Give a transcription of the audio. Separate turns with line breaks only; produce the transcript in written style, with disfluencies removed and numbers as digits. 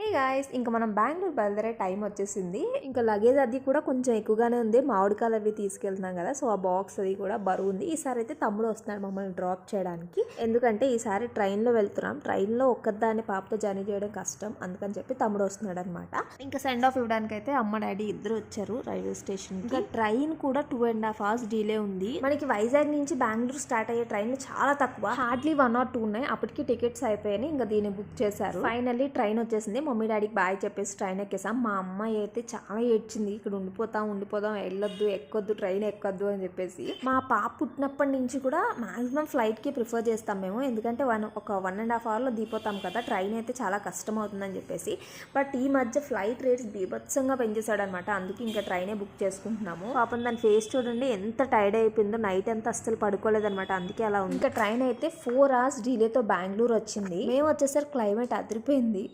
Hey guys, ఇంకా మనం బెంగళూరు బయలుదేరే టైం వచ్చేసింది. ఇంకా లగేజ్ అది కూడా కొంచెం ఎక్కువగానే ఉంది. మామిడికాయలు అవి తీసుకెళ్తున్నాం కదా, సో ఆ బాక్స్ అది కూడా బరువు ఉంది. ఈసారి అయితే తమ్ముడు వస్తున్నాడు మమ్మల్ని డ్రాప్ చేయడానికి. ఎందుకంటే ఈసారి ట్రైన్లో వెళ్తున్నాం. ట్రైన్లో ఒక్కదాన్ని పాపతో జర్నీ చేయడం కష్టం, అందుకని చెప్పి తమ్ముడు వస్తున్నాడు అనమాట. ఇంకా సెండ్ ఆఫ్ ఇవ్వడానికి అయితే అమ్మ డాడీ ఇద్దరు వచ్చారు రైల్వే స్టేషన్. ఇంకా ట్రైన్ కూడా 2.5 hours డిలే ఉంది. మనకి వైజాగ్ నుంచి బెంగళూరు స్టార్ట్ అయ్యే ట్రైన్లు చాలా తక్కువ, హార్డ్లీ 1 or 2 ఉన్నాయి. అప్పటికి టికెట్స్ అయిపోయాయి. ఇంకా దీన్ని బుక్ చేశారు. ఫైనల్లీ ట్రైన్ వచ్చేసింది. మమ్మీ డాడీకి బాయ్ చెప్పేసి ట్రైన్ ఎక్కేసాం. మా అమ్మాయి అయితే చాలా ఏడ్చింది, ఇక్కడ ఉండిపోదాం వెళ్ళొద్దు, ఎక్కొద్దు, ట్రైన్ ఎక్కొద్దు అని చెప్పేసి. మా పాప పుట్టినప్పటి నుంచి కూడా మాక్సిమం ఫ్లైట్కి ప్రిఫర్ చేస్తాం మేము, ఎందుకంటే ఒక 1.5 hour దిగిపోతాం కదా, ట్రైన్ అయితే చాలా కష్టం అవుతుందని చెప్పేసి. బట్ ఈ మధ్య ఫ్లైట్ రేట్స్ బీభత్సంగా పెంచేశాడు అనమాట, అందుకే ఇంకా ట్రైనే బుక్ చేసుకుంటున్నాము. పాపం దాని ఫేస్ చూడండి ఎంత టైర్డ్ అయిపోయిందో, నైట్ అంతా అస్సలు పడుకోలేదనమాట, అందుకే అలా ఉంది. ఇంకా ట్రైన్ అయితే 4 hours డిలేతో బెంగళూరు వచ్చింది. మేము వచ్చేసరికి క్లైమేట్ అదిరిపోయింది.